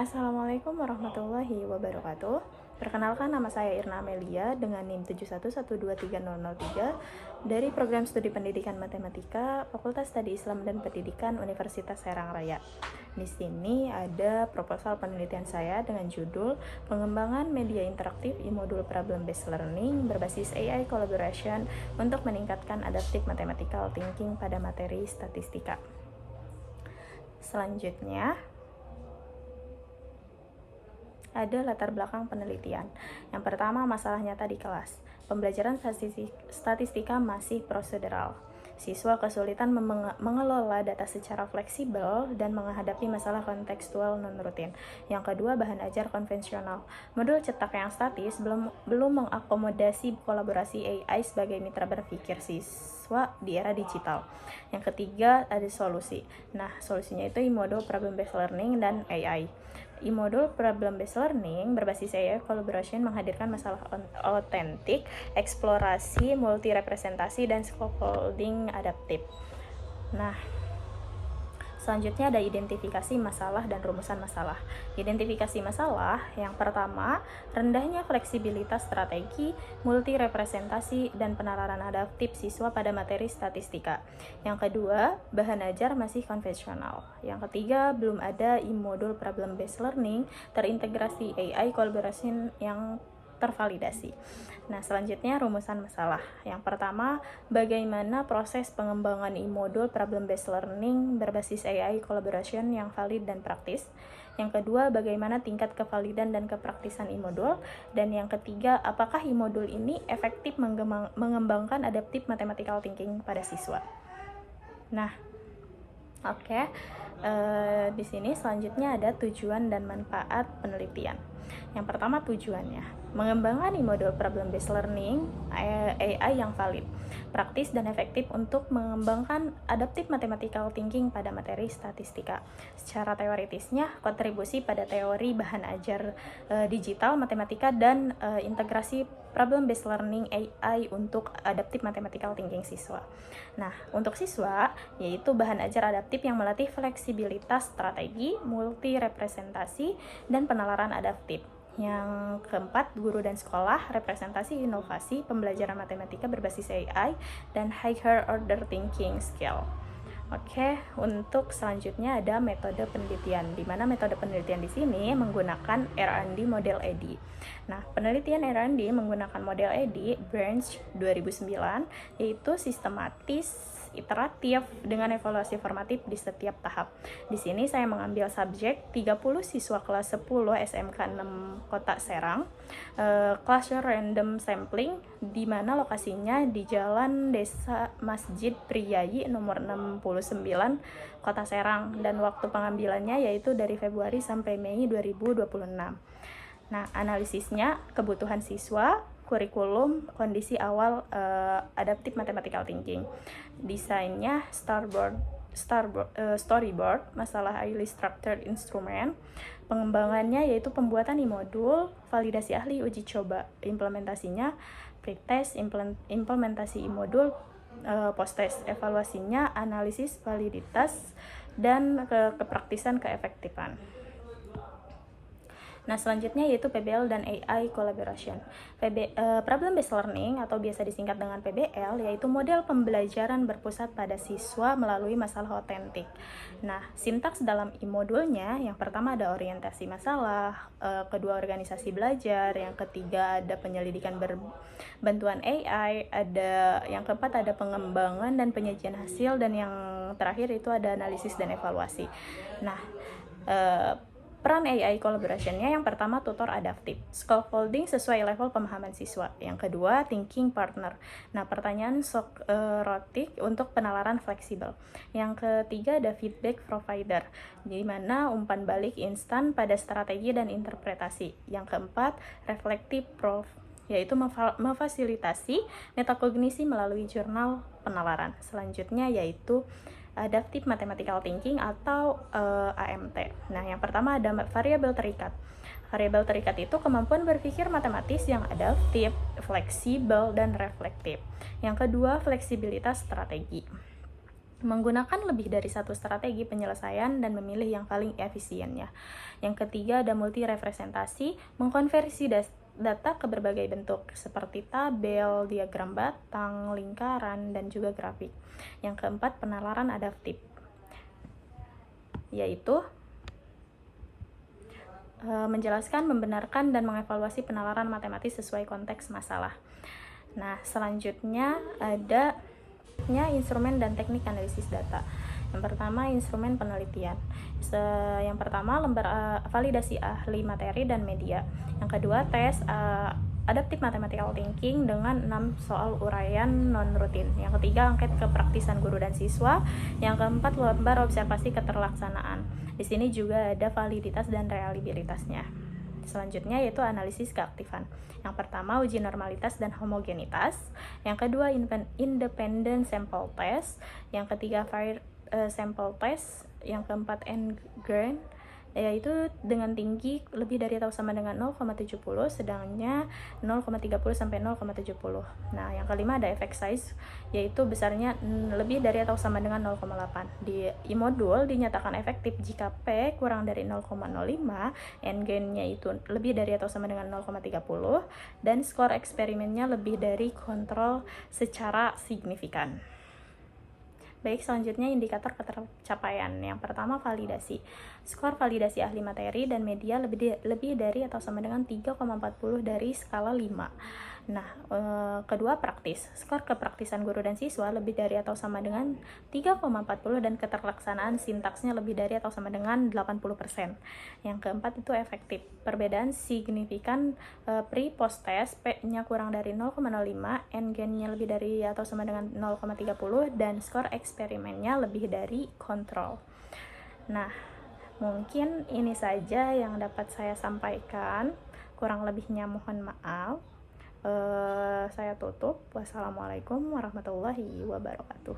Assalamualaikum warahmatullahi wabarakatuh. Perkenalkan, nama saya Irna Amelia dengan NIM 71123003 dari Program Studi Pendidikan Matematika Fakultas Studi Islam dan Pendidikan Universitas Serang Raya. Di sini ada proposal penelitian saya dengan judul Pengembangan Media Interaktif e-Modul Problem Based Learning berbasis AI Collaboration untuk meningkatkan adaptif mathematical thinking pada materi statistika. Selanjutnya, ada latar belakang penelitian. Yang pertama, masalah nyata di kelas. Pembelajaran statistika masih prosedural. Siswa kesulitan mengelola data secara fleksibel dan menghadapi masalah kontekstual non-rutin. Yang kedua, bahan ajar konvensional. Modul cetak yang statis belum mengakomodasi kolaborasi AI sebagai mitra berpikir siswa di era digital. Yang ketiga, ada solusi. Nah, solusinya itu e-modul Problem Based Learning dan AI. E-modul Problem Based Learning berbasis AI Collaboration menghadirkan masalah otentik, eksplorasi, multi-representasi, dan scaffolding adaptif. Nah, selanjutnya ada identifikasi masalah dan rumusan masalah. Identifikasi masalah yang pertama, rendahnya fleksibilitas strategi, multi-representasi, dan penalaran adaptif siswa pada materi statistika. Yang kedua, bahan ajar masih konvensional. Yang ketiga, belum ada e-modul Problem Based Learning terintegrasi AI Collaboration yang tervalidasi. Nah, selanjutnya rumusan masalah. Yang pertama, bagaimana proses pengembangan e-modul Problem Based Learning berbasis AI Collaboration yang valid dan praktis. Yang kedua, bagaimana tingkat kevalidan dan kepraktisan e-modul. Dan yang ketiga, apakah e-modul ini efektif mengembangkan adaptive mathematical thinking pada siswa. Nah, oke. Di sini selanjutnya ada tujuan dan manfaat penelitian. Yang pertama, tujuannya mengembangkan e-modul Problem Based Learning AI yang valid, praktis, dan efektif untuk mengembangkan adaptive mathematical thinking pada materi statistika. Secara teoritisnya, kontribusi pada teori bahan ajar digital matematika dan integrasi Problem Based Learning AI untuk adaptive mathematical thinking siswa. Nah, untuk siswa, yaitu bahan ajar adaptif yang melatih fleksibilitas strategi, multi-representasi, dan penalaran adaptif. Yang keempat, guru dan sekolah, representasi inovasi, pembelajaran matematika berbasis AI, dan higher order thinking skill. Oke, untuk selanjutnya ada metode penelitian, di mana metode penelitian di sini menggunakan R&D model EDI. Nah, penelitian R&D menggunakan model EDI Branch 2009, yaitu sistematis, iteratif, dengan evaluasi formatif di setiap tahap. Di sini saya mengambil subjek 30 siswa kelas 10 SMK 6 Kota Serang, classroom random sampling, di mana lokasinya di Jalan Desa Masjid Priyayi nomor 69 Kota Serang, dan waktu pengambilannya yaitu dari Februari sampai Mei 2026. Nah, analisisnya kebutuhan siswa, kurikulum, kondisi awal adaptive mathematical thinking. Desainnya storyboard, masalah highly structured instrument. Pengembangannya yaitu pembuatan e-modul, validasi ahli, uji coba. Implementasinya pretest, implementasi e-modul, post-test. Evaluasinya analisis validitas dan kepraktisan keefektifan. Nah, selanjutnya yaitu PBL dan AI Collaboration. Problem Based Learning atau biasa disingkat dengan PBL yaitu model pembelajaran berpusat pada siswa melalui masalah otentik. Nah, sintaks dalam e-modulnya yang pertama ada orientasi masalah, kedua organisasi belajar, yang ketiga ada penyelidikan berbantuan AI, yang keempat ada pengembangan dan penyajian hasil, dan yang terakhir itu ada analisis dan evaluasi. Nah, peran AI collaboration-nya yang pertama tutor adaptif, scaffolding sesuai level pemahaman siswa. Yang kedua thinking partner. Nah, pertanyaan rotik untuk penalaran fleksibel. Yang ketiga ada feedback provider, di mana umpan balik instan pada strategi dan interpretasi. Yang keempat reflective proof, yaitu memfasilitasi metakognisi melalui jurnal penalaran. Selanjutnya yaitu Adaptive Mathematical Thinking atau AMT. Nah, yang pertama ada variabel terikat. Variabel terikat itu kemampuan berpikir matematis yang adaptif, fleksibel, dan reflektif. Yang kedua, fleksibilitas strategi. Menggunakan lebih dari satu strategi penyelesaian dan memilih yang paling efisien ya. Yang ketiga ada multi representasi, mengkonversi data ke berbagai bentuk seperti tabel, diagram batang, lingkaran, dan juga grafik. Yang keempat penalaran adaptif, yaitu menjelaskan, membenarkan, dan mengevaluasi penalaran matematis sesuai konteks masalah. Nah, selanjutnya ada instrumen dan teknik analisis data. Yang pertama, instrumen penelitian. Yang pertama, lembar validasi ahli materi dan media. Yang kedua, tes adaptive mathematical thinking dengan 6 soal uraian non-rutin. Yang ketiga, angket kepraktisan guru dan siswa. Yang keempat, lembar observasi keterlaksanaan. Di sini juga ada validitas dan reliabilitasnya. Selanjutnya yaitu analisis keaktifan. Yang pertama uji normalitas dan homogenitas. Yang kedua independent sample test. Yang ketiga varied sample test. Yang keempat N-grain, yaitu dengan tinggi lebih dari atau sama dengan 0,70, sedangnya 0,30 sampai 0,70. Nah, yang kelima ada effect size, yaitu besarnya lebih dari atau sama dengan 0,8. Di modul dinyatakan efektif jika P kurang dari 0,05, N-gain-nya itu lebih dari atau sama dengan 0,30, dan skor eksperimennya lebih dari kontrol secara signifikan. Baik, selanjutnya indikator ketercapaian. Yang pertama validasi. Skor validasi ahli materi dan media lebih dari atau sama dengan 3,40 dari skala 5. Nah, kedua praktis. Skor kepraktisan guru dan siswa lebih dari atau sama dengan 3,40 dan keterlaksanaan sintaksnya lebih dari atau sama dengan 80%. Yang keempat itu efektif. Perbedaan signifikan pre-post test, P-nya kurang dari 0,05, N-gain-nya lebih dari atau sama dengan 0,30, dan skor eksperimennya lebih dari kontrol. Nah, mungkin ini saja yang dapat saya sampaikan. Kurang lebihnya mohon maaf. Saya tutup. Wassalamualaikum warahmatullahi wabarakatuh.